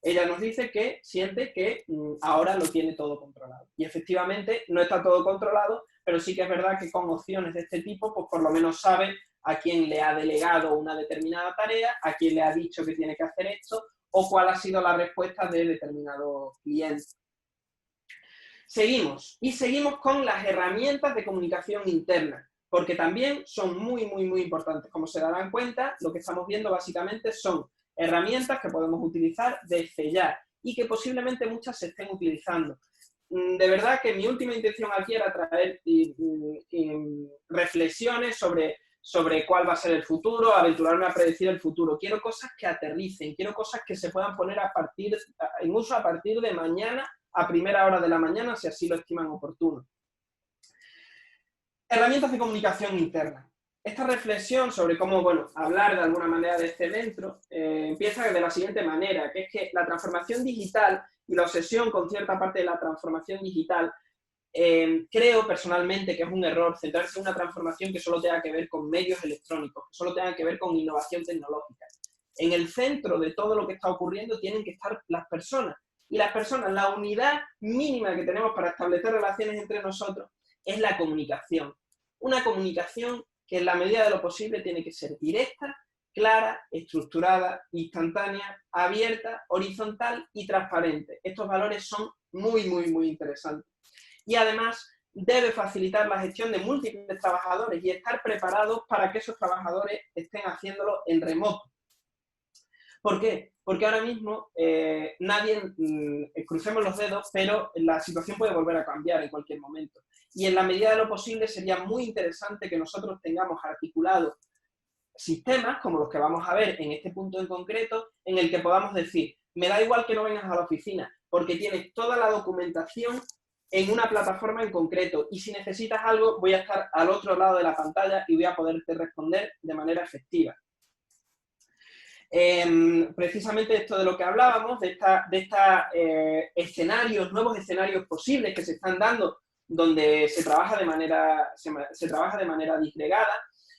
Speaker 2: Ella nos dice que siente que ahora lo tiene todo controlado. Y efectivamente no está todo controlado, pero sí que es verdad que con opciones de este tipo, pues por lo menos sabe a quién le ha delegado una determinada tarea, a quién le ha dicho que tiene que hacer esto, o cuál ha sido la respuesta de determinado cliente. Seguimos con las herramientas de comunicación interna, porque también son muy, muy, muy importantes. Como se darán cuenta, lo que estamos viendo básicamente son herramientas que podemos utilizar desde ya y que posiblemente muchas se estén utilizando. De verdad que mi última intención aquí era traer reflexiones sobre cuál va a ser el futuro, aventurarme a predecir el futuro. Quiero cosas que aterricen, quiero cosas que se puedan poner en uso a partir de mañana, a primera hora de la mañana, si así lo estiman oportuno. Herramientas de comunicación interna. Esta reflexión sobre cómo, hablar de alguna manera de este dentro, empieza de la siguiente manera, que es que la transformación digital y la obsesión con cierta parte de la transformación digital, creo personalmente que es un error centrarse en una transformación que solo tenga que ver con medios electrónicos, que solo tenga que ver con innovación tecnológica. En el centro de todo lo que está ocurriendo tienen que estar las personas. Y las personas, la unidad mínima que tenemos para establecer relaciones entre nosotros es la comunicación. Una comunicación que en la medida de lo posible tiene que ser directa, clara, estructurada, instantánea, abierta, horizontal y transparente. Estos valores son muy, muy, muy interesantes. Y además debe facilitar la gestión de múltiples trabajadores y estar preparados para que esos trabajadores estén haciéndolo en remoto. ¿Por qué? Porque ahora mismo nadie, crucemos los dedos, pero la situación puede volver a cambiar en cualquier momento. Y en la medida de lo posible sería muy interesante que nosotros tengamos articulados sistemas, como los que vamos a ver en este punto en concreto, en el que podamos decir, me da igual que no vengas a la oficina, porque tienes toda la documentación en una plataforma en concreto, y si necesitas algo, voy a estar al otro lado de la pantalla y voy a poderte responder de manera efectiva. Precisamente esto de lo que hablábamos, de escenarios, nuevos escenarios posibles que se están dando, donde se trabaja de manera disgregada,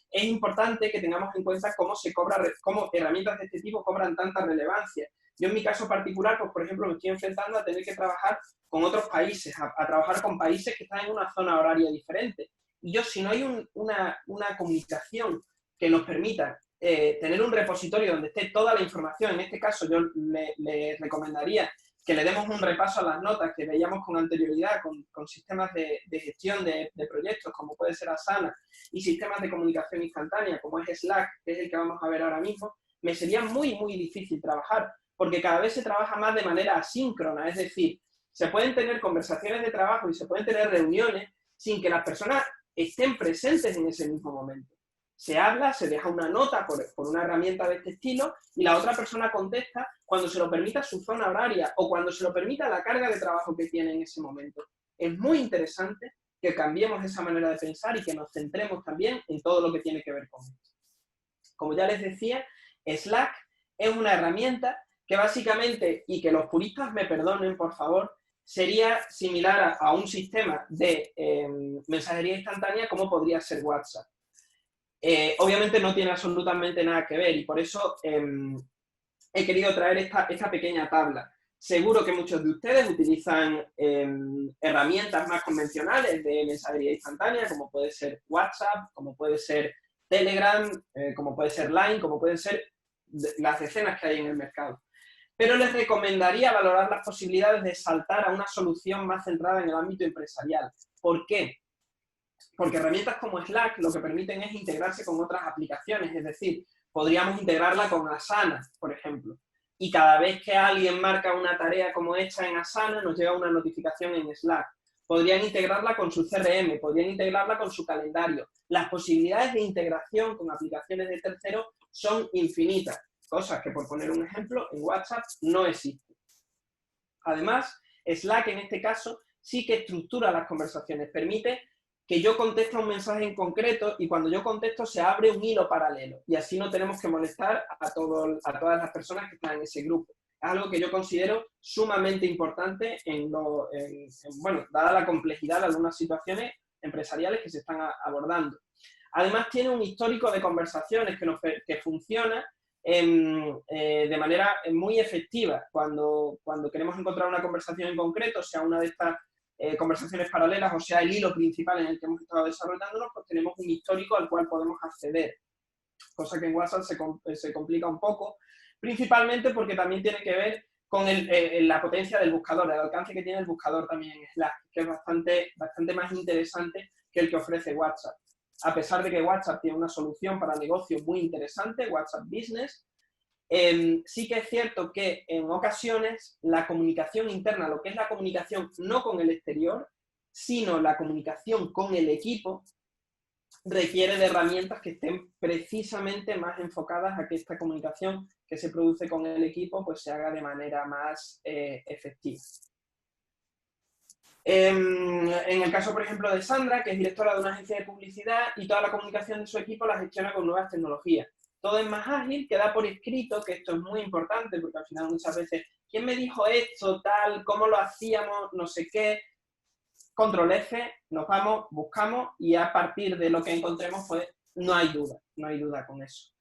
Speaker 2: es importante que tengamos en cuenta cómo herramientas de este tipo cobran tanta relevancia. Yo en mi caso particular, pues por ejemplo, me estoy enfrentando a tener que trabajar con otros países, a trabajar con países que están en una zona horaria diferente. Y yo, si no hay una comunicación que nos permita tener un repositorio donde esté toda la información, en este caso yo le recomendaría que le demos un repaso a las notas que veíamos con anterioridad con sistemas de gestión de proyectos, como puede ser Asana, y sistemas de comunicación instantánea, como es Slack, que es el que vamos a ver ahora mismo, me sería muy, muy difícil trabajar, porque cada vez se trabaja más de manera asíncrona, es decir, se pueden tener conversaciones de trabajo y se pueden tener reuniones sin que las personas estén presentes en ese mismo momento. Se habla, se deja una nota por una herramienta de este estilo y la otra persona contesta cuando se lo permita su zona horaria o cuando se lo permita la carga de trabajo que tiene en ese momento. Es muy interesante que cambiemos esa manera de pensar y que nos centremos también en todo lo que tiene que ver con esto. Como ya les decía, Slack es una herramienta que básicamente, y que los puristas me perdonen, por favor, sería similar a un sistema de mensajería instantánea como podría ser WhatsApp. Obviamente no tiene absolutamente nada que ver y por eso he querido traer esta pequeña tabla. Seguro que muchos de ustedes utilizan herramientas más convencionales de mensajería instantánea, como puede ser WhatsApp, como puede ser Telegram, como puede ser Line, como pueden ser las decenas que hay en el mercado. Pero les recomendaría valorar las posibilidades de saltar a una solución más centrada en el ámbito empresarial. ¿Por qué? Porque herramientas como Slack lo que permiten es integrarse con otras aplicaciones, es decir, podríamos integrarla con Asana, por ejemplo. Y cada vez que alguien marca una tarea como esta en Asana, nos llega una notificación en Slack. Podrían integrarla con su CRM, podrían integrarla con su calendario. Las posibilidades de integración con aplicaciones de terceros son infinitas, cosas que, por poner un ejemplo, en WhatsApp no existen. Además, Slack en este caso sí que estructura las conversaciones, permite que yo conteste un mensaje en concreto y cuando yo contesto se abre un hilo paralelo y así no tenemos que molestar a todas las personas que están en ese grupo. Es algo que yo considero sumamente importante bueno, dada la complejidad de algunas situaciones empresariales que se están abordando. Además tiene un histórico de conversaciones que funciona de manera muy efectiva. Cuando queremos encontrar una conversación en concreto, sea una de estas conversaciones paralelas, o sea, el hilo principal en el que hemos estado desarrollándonos, pues tenemos un histórico al cual podemos acceder, cosa que en WhatsApp se complica un poco, principalmente porque también tiene que ver con la potencia del buscador, el alcance que tiene el buscador también en Slack, que es bastante más interesante que el que ofrece WhatsApp. A pesar de que WhatsApp tiene una solución para negocios muy interesante, WhatsApp Business, sí que es cierto que en ocasiones la comunicación interna, lo que es la comunicación no con el exterior, sino la comunicación con el equipo, requiere de herramientas que estén precisamente más enfocadas a que esta comunicación que se produce con el equipo pues se haga de manera más efectiva. En el caso, por ejemplo, de Sandra, que es directora de una agencia de publicidad y toda la comunicación de su equipo la gestiona con nuevas tecnologías. Todo es más ágil, queda por escrito, que esto es muy importante, porque al final muchas veces, ¿quién me dijo esto, tal, cómo lo hacíamos, no sé qué? Control F, nos vamos, buscamos y a partir de lo que encontremos, pues no hay duda con eso.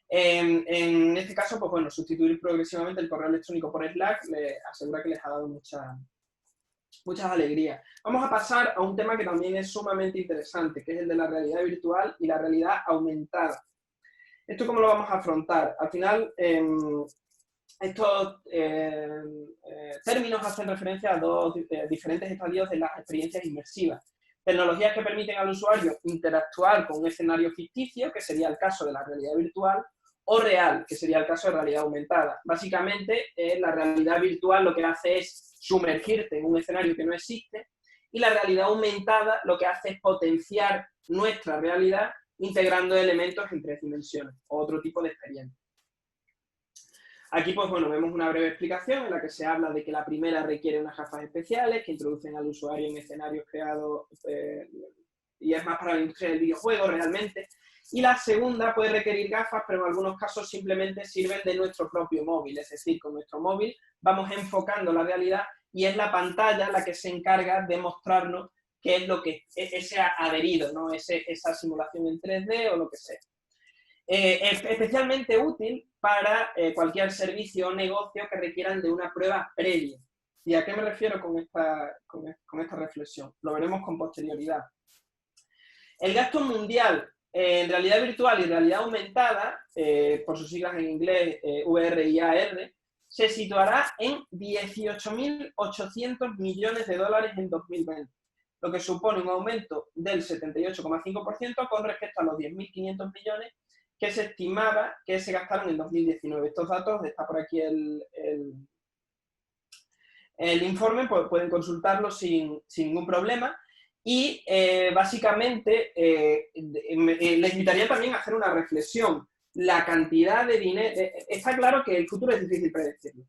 Speaker 2: En este caso, pues bueno, sustituir progresivamente el correo electrónico por Slack le asegura que les ha dado muchas alegrías. Vamos a pasar a un tema que también es sumamente interesante, que es el de la realidad virtual y la realidad aumentada. ¿Esto cómo lo vamos a afrontar? Al final, estos términos hacen referencia a dos diferentes estadios de las experiencias inmersivas. Tecnologías que permiten al usuario interactuar con un escenario ficticio, que sería el caso de la realidad virtual, o real, que sería el caso de realidad aumentada. Básicamente, la realidad virtual lo que hace es sumergirte en un escenario que no existe, y la realidad aumentada lo que hace es potenciar nuestra realidad integrando elementos en 3 dimensiones, o otro tipo de experiencia. Aquí, pues bueno, vemos una breve explicación en la que se habla de que la primera requiere unas gafas especiales que introducen al usuario en escenarios creados y es más para la industria del videojuego realmente. Y la segunda puede requerir gafas, pero en algunos casos simplemente sirven de nuestro propio móvil. Es decir, con nuestro móvil vamos enfocando la realidad y es la pantalla la que se encarga de mostrarnos qué es lo que ese adherido, ¿no? Esa simulación en 3D o lo que sea. Es especialmente útil para cualquier servicio o negocio que requieran de una prueba previa. ¿Y a qué me refiero con esta reflexión? Lo veremos con posterioridad. El gasto mundial en realidad virtual y realidad aumentada, por sus siglas en inglés VR y AR, se situará en 18.800 millones de dólares en 2020, lo que supone un aumento del 78,5% con respecto a los 10.500 millones que se estimaba que se gastaron en 2019. Estos datos, está por aquí el informe, pues pueden consultarlo sin ningún problema. Y básicamente les invitaría también a hacer una reflexión. La cantidad de dinero... está claro que el futuro es difícil predecirlo.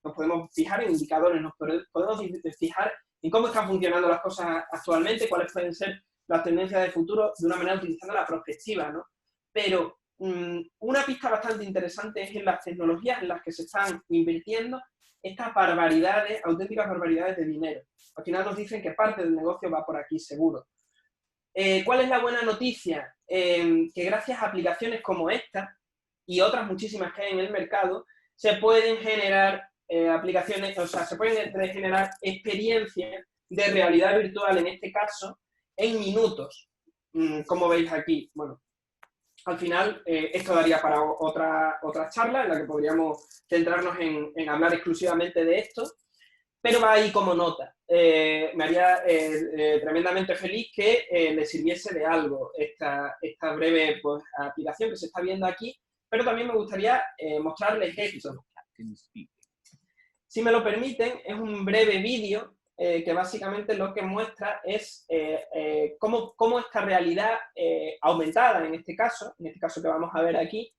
Speaker 2: Nos podemos fijar en indicadores, nos podemos fijar en cómo están funcionando las cosas actualmente, cuáles pueden ser las tendencias de futuro, de una manera utilizando la prospectiva, ¿no? Pero una pista bastante interesante es en las tecnologías en las que se están invirtiendo estas barbaridades, auténticas barbaridades de dinero. Al final nos dicen que parte del negocio va por aquí, seguro. ¿Cuál es la buena noticia? Que gracias a aplicaciones como esta y otras muchísimas que hay en el mercado, se pueden generar aplicaciones, o sea, se pueden generar experiencias de realidad virtual, en este caso, en minutos. Como veis aquí, bueno, al final esto daría para otra charla en la que podríamos centrarnos en hablar exclusivamente de esto, pero va ahí como nota. Me haría tremendamente feliz que le sirviese de algo esta breve pues, aplicación que se está viendo aquí, pero también me gustaría mostrarles esto. Si me lo permiten, es un breve vídeo que básicamente lo que muestra es cómo esta realidad aumentada, en este caso que vamos a ver aquí,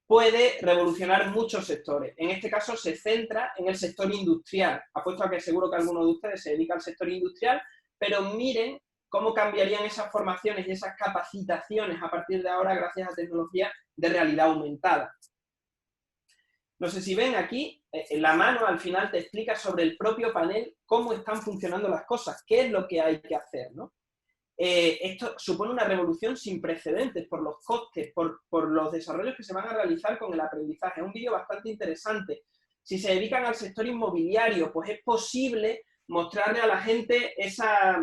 Speaker 2: puede revolucionar muchos sectores. En este caso se centra en el sector industrial. Apuesto a que seguro que alguno de ustedes se dedica al sector industrial, pero miren cómo cambiarían esas formaciones y esas capacitaciones a partir de ahora gracias a tecnología de realidad aumentada. No sé si ven aquí, la mano al final te explica sobre el propio panel cómo están funcionando las cosas, qué es lo que hay que hacer, ¿no? Esto supone una revolución sin precedentes por los costes, por los desarrollos que se van a realizar con el aprendizaje. Es un vídeo bastante interesante. Si se dedican al sector inmobiliario, pues es posible mostrarle a la gente esas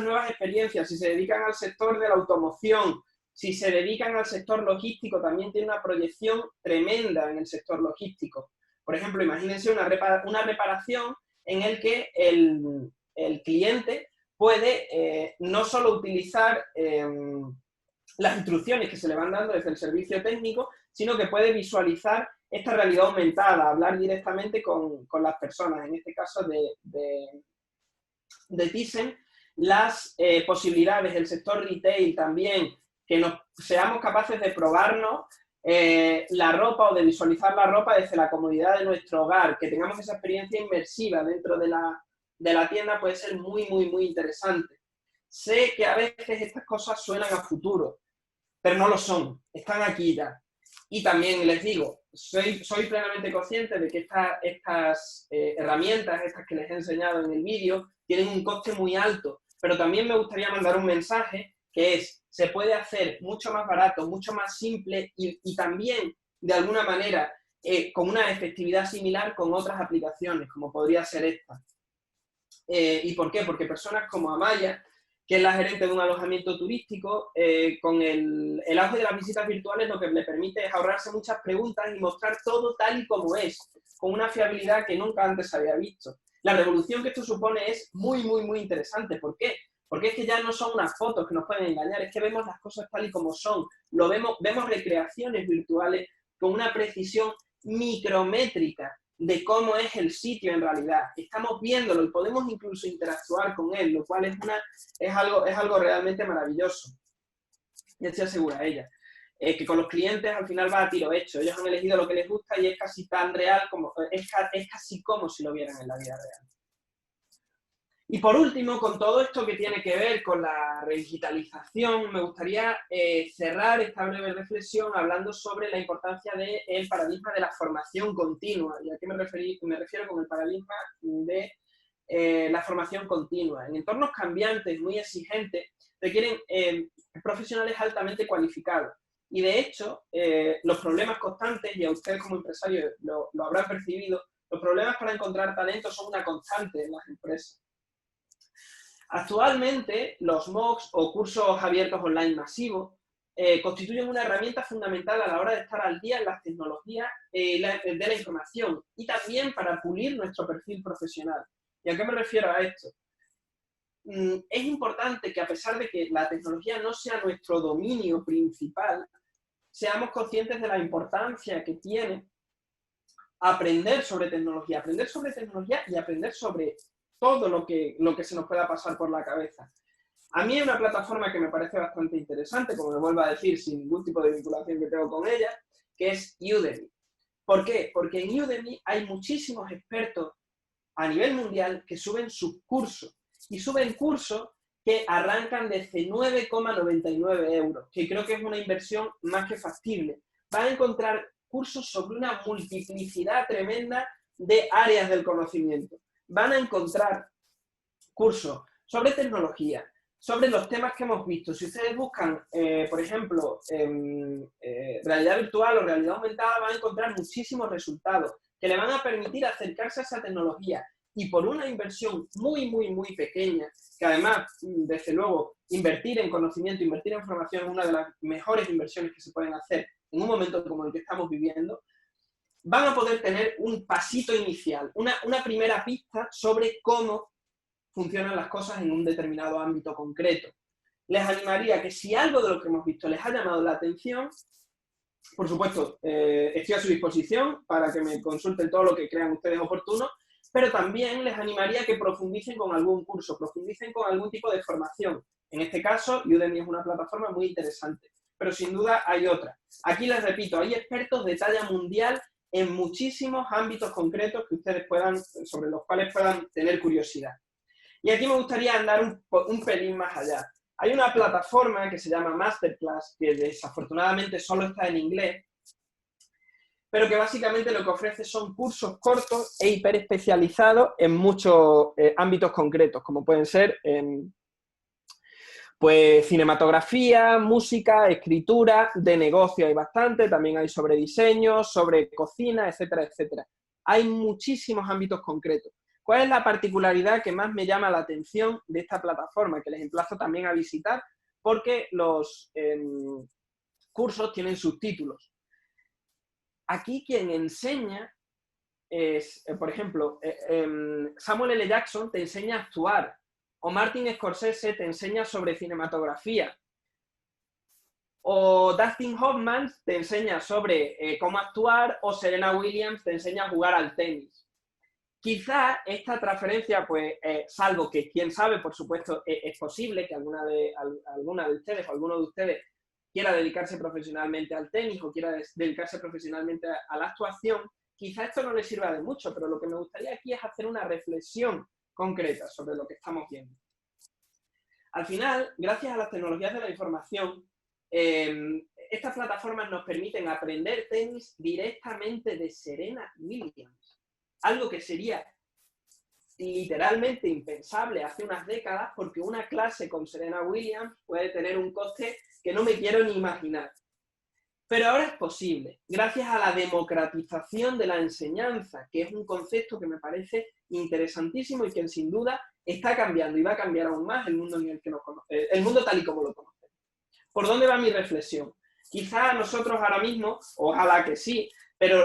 Speaker 2: nuevas experiencias. Si se dedican al sector de la automoción, si se dedican al sector logístico, también tiene una proyección tremenda en el sector logístico. Por ejemplo, imagínense una reparación en el que el cliente puede no solo utilizar las instrucciones que se le van dando desde el servicio técnico, sino que puede visualizar esta realidad aumentada, hablar directamente con las personas, en este caso de Thyssen, las posibilidades del sector retail también, que seamos capaces de probarnos la ropa o de visualizar la ropa desde la comodidad de nuestro hogar, que tengamos esa experiencia inmersiva dentro de la tienda, puede ser muy, muy, muy interesante. Sé que a veces estas cosas suenan a futuro, pero no lo son, están aquí ya. Y también les digo, soy plenamente consciente de que estas herramientas, estas que les he enseñado en el vídeo, tienen un coste muy alto, pero también me gustaría mandar un mensaje que es, se puede hacer mucho más barato, mucho más simple y también, de alguna manera, con una efectividad similar con otras aplicaciones, como podría ser esta. ¿Y por qué? Porque personas como Amaya, que es la gerente de un alojamiento turístico, con el auge de las visitas virtuales lo que le permite es ahorrarse muchas preguntas y mostrar todo tal y como es, con una fiabilidad que nunca antes se había visto. La revolución que esto supone es muy, muy, muy interesante. ¿Por qué? Porque es que ya no son unas fotos que nos pueden engañar, es que vemos las cosas tal y como son, vemos recreaciones virtuales con una precisión micrométrica de cómo es el sitio en realidad. Estamos viéndolo y podemos incluso interactuar con él, lo cual es algo realmente maravilloso. Y así asegura ella. Que con los clientes al final va a tiro hecho. Ellos han elegido lo que les gusta y es casi tan real como es casi como si lo vieran en la vida real. Y por último, con todo esto que tiene que ver con la digitalización, me gustaría cerrar esta breve reflexión hablando sobre la importancia del paradigma de la formación continua. ¿Y a qué me refiero con el paradigma de la formación continua? En entornos cambiantes, muy exigentes, requieren profesionales altamente cualificados. Y de hecho, los problemas constantes, y a ustedes como empresarios lo habrán percibido, los problemas para encontrar talento son una constante en las empresas. Actualmente, los MOOCs o cursos abiertos online masivos constituyen una herramienta fundamental a la hora de estar al día en las tecnologías de la información y también para pulir nuestro perfil profesional. ¿Y a qué me refiero a esto? Es importante que a pesar de que la tecnología no sea nuestro dominio principal, seamos conscientes de la importancia que tiene aprender sobre tecnología y aprender sobre todo lo que se nos pueda pasar por la cabeza. A mí hay una plataforma que me parece bastante interesante, como me vuelvo a decir, sin ningún tipo de vinculación que tengo con ella, que es Udemy. ¿Por qué? Porque en Udemy hay muchísimos expertos a nivel mundial que suben sus cursos, y suben cursos que arrancan desde 9,99 €, que creo que es una inversión más que factible. Van a encontrar cursos sobre una multiplicidad tremenda de áreas del conocimiento. Van a encontrar cursos sobre tecnología, sobre los temas que hemos visto. Si ustedes buscan, por ejemplo, realidad virtual o realidad aumentada, van a encontrar muchísimos resultados que le van a permitir acercarse a esa tecnología y por una inversión muy, muy, muy pequeña, que además, desde luego, invertir en conocimiento, invertir en formación es una de las mejores inversiones que se pueden hacer en un momento como el que estamos viviendo, van a poder tener un pasito inicial, una primera pista sobre cómo funcionan las cosas en un determinado ámbito concreto. Les animaría que si algo de lo que hemos visto les ha llamado la atención, por supuesto, estoy a su disposición para que me consulten todo lo que crean ustedes oportuno, pero también les animaría a que profundicen con algún curso, profundicen con algún tipo de formación. En este caso, Udemy es una plataforma muy interesante, pero sin duda hay otra. Aquí les repito, hay expertos de talla mundial en muchísimos ámbitos concretos que ustedes sobre los cuales puedan tener curiosidad. Y aquí me gustaría andar un pelín más allá. Hay una plataforma que se llama Masterclass, que desafortunadamente solo está en inglés, pero que básicamente lo que ofrece son cursos cortos e hiperespecializados en muchos ámbitos concretos, como pueden ser pues cinematografía, música, escritura, de negocio hay bastante, también hay sobre diseño, sobre cocina, etcétera, etcétera. Hay muchísimos ámbitos concretos. ¿Cuál es la particularidad que más me llama la atención de esta plataforma? Que les emplazo también a visitar, porque los cursos tienen subtítulos. Aquí quien enseña es, por ejemplo, Samuel L. Jackson te enseña a actuar, o Martin Scorsese te enseña sobre cinematografía, o Dustin Hoffman te enseña sobre cómo actuar, o Serena Williams te enseña a jugar al tenis. Quizá esta transferencia, pues, salvo que, quién sabe, por supuesto, es posible que alguna de ustedes o alguno de ustedes quiera dedicarse profesionalmente al tenis o quiera dedicarse profesionalmente a la actuación, quizá esto no les sirva de mucho, pero lo que me gustaría aquí es hacer una reflexión concreta sobre lo que estamos viendo. Al final, gracias a las tecnologías de la información, estas plataformas nos permiten aprender tenis directamente de Serena Williams. Algo que sería literalmente impensable hace unas décadas, porque una clase con Serena Williams puede tener un coste que no me quiero ni imaginar. Pero ahora es posible, gracias a la democratización de la enseñanza, que es un concepto que me parece interesantísimo y que sin duda está cambiando y va a cambiar aún más el mundo el mundo tal y como lo conocemos. ¿Por dónde va mi reflexión? Quizá nosotros ahora mismo, ojalá que sí, pero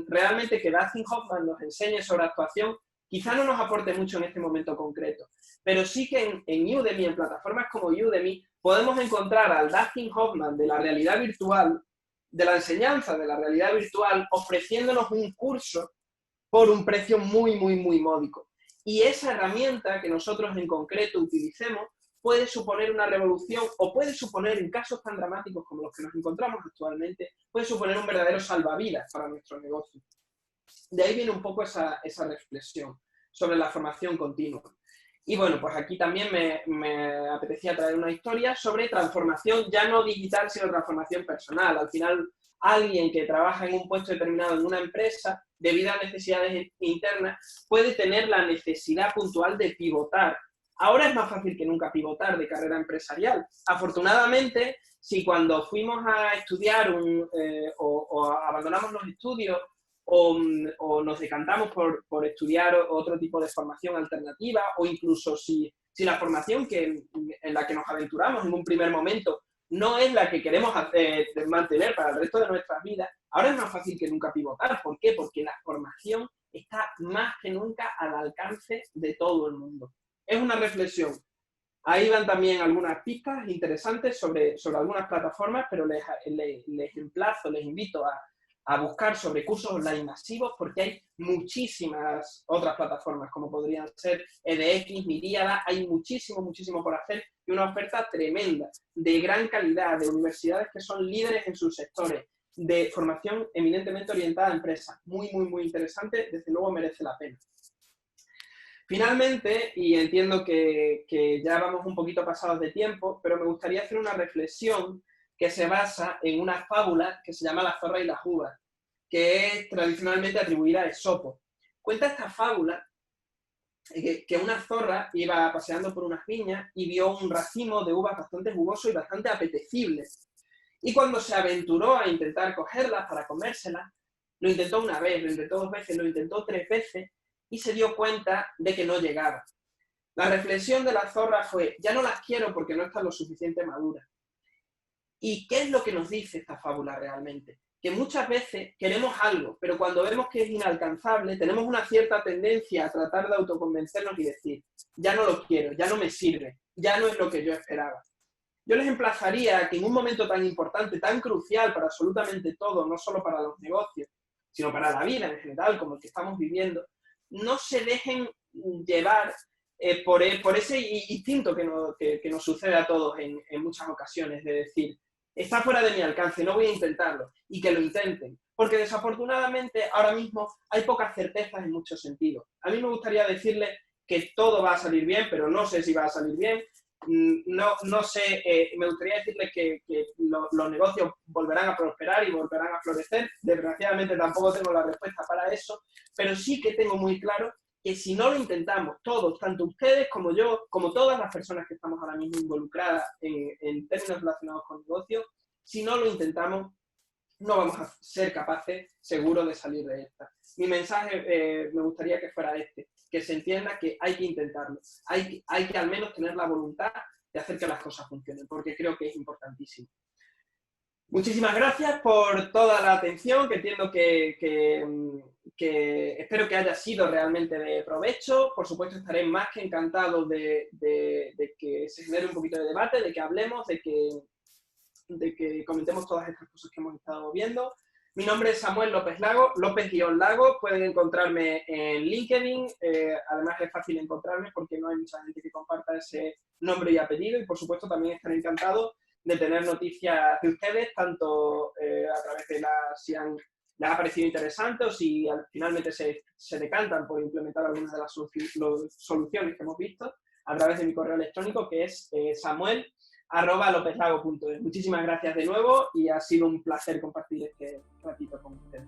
Speaker 2: realmente que Dustin Hoffman nos enseñe sobre actuación, quizá no nos aporte mucho en este momento concreto, pero sí que en Udemy, en plataformas como Udemy, podemos encontrar al Dustin Hoffman de la realidad virtual de la enseñanza de la realidad virtual ofreciéndonos un curso por un precio muy, muy, muy módico. Y esa herramienta que nosotros en concreto utilicemos puede suponer una revolución o puede suponer, en casos tan dramáticos como los que nos encontramos actualmente, puede suponer un verdadero salvavidas para nuestro negocio. De ahí viene un poco esa reflexión sobre la formación continua. Y bueno, pues aquí también me apetecía traer una historia sobre transformación ya no digital, sino transformación personal. Al final, alguien que trabaja en un puesto determinado en una empresa, debido a necesidades internas, puede tener la necesidad puntual de pivotar. Ahora es más fácil que nunca pivotar de carrera empresarial. Afortunadamente, si cuando fuimos a estudiar o abandonamos los estudios o nos decantamos por estudiar otro tipo de formación alternativa, o incluso si la formación en la que nos aventuramos en un primer momento no es la que queremos mantener para el resto de nuestras vidas, ahora es más fácil que nunca pivotar. ¿Por qué? Porque la formación está más que nunca al alcance de todo el mundo. Es una reflexión. Ahí van también algunas pistas interesantes sobre algunas plataformas, pero les emplazo, les invito a buscar sobre cursos online masivos, porque hay muchísimas otras plataformas, como podrían ser EDX, Miríada, hay muchísimo, muchísimo por hacer, y una oferta tremenda, de gran calidad, de universidades que son líderes en sus sectores, de formación eminentemente orientada a empresas. Muy, muy, muy interesante, desde luego merece la pena. Finalmente, y entiendo que ya vamos un poquito pasados de tiempo, pero me gustaría hacer una reflexión que se basa en una fábula que se llama La zorra y las uvas, que es tradicionalmente atribuida a Esopo. Cuenta esta fábula que una zorra iba paseando por unas viñas y vio un racimo de uvas bastante jugoso y bastante apetecible. Y cuando se aventuró a intentar cogerlas para comérselas, lo intentó una vez, lo intentó 2 veces, lo intentó 3 veces y se dio cuenta de que no llegaba. La reflexión de la zorra fue: ya no las quiero porque no están lo suficiente maduras. ¿Y qué es lo que nos dice esta fábula realmente? Que muchas veces queremos algo, pero cuando vemos que es inalcanzable, tenemos una cierta tendencia a tratar de autoconvencernos y decir: ya no lo quiero, ya no me sirve, ya no es lo que yo esperaba. Yo les emplazaría a que en un momento tan importante, tan crucial para absolutamente todo, no solo para los negocios, sino para la vida en general, como el que estamos viviendo, no se dejen llevar por ese instinto que nos sucede a todos en muchas ocasiones, de decir: está fuera de mi alcance, no voy a intentarlo, y que lo intenten. Porque desafortunadamente ahora mismo hay pocas certezas en muchos sentidos. A mí me gustaría decirles que todo va a salir bien, pero no sé si va a salir bien. No sé, me gustaría decirles que los negocios volverán a prosperar y volverán a florecer. Desgraciadamente tampoco tengo la respuesta para eso, pero sí que tengo muy claro que si no lo intentamos todos, tanto ustedes como yo, como todas las personas que estamos ahora mismo involucradas en términos relacionados con negocios, si no lo intentamos, no vamos a ser capaces, seguro, de salir de esta. Mi mensaje me gustaría que fuera que se entienda que hay que intentarlo, hay que al menos tener la voluntad de hacer que las cosas funcionen, porque creo que es importantísimo. Muchísimas gracias por toda la atención, que entiendo que espero que haya sido realmente de provecho. Por supuesto, estaré más que encantado de que se genere un poquito de debate, de que hablemos, de que comentemos todas estas cosas que hemos estado viendo. Mi nombre es Samuel López Lago, López-Lago. Pueden encontrarme en LinkedIn. Además es fácil encontrarme porque no hay mucha gente que comparta ese nombre y apellido. Y por supuesto también estaré encantado de tener noticias de ustedes, tanto a través de si les ha parecido interesante o si finalmente se decantan por implementar algunas de las soluciones que hemos visto, a través de mi correo electrónico, que es samuel@lopeslago.es. Muchísimas gracias de nuevo y ha sido un placer compartir este ratito con ustedes.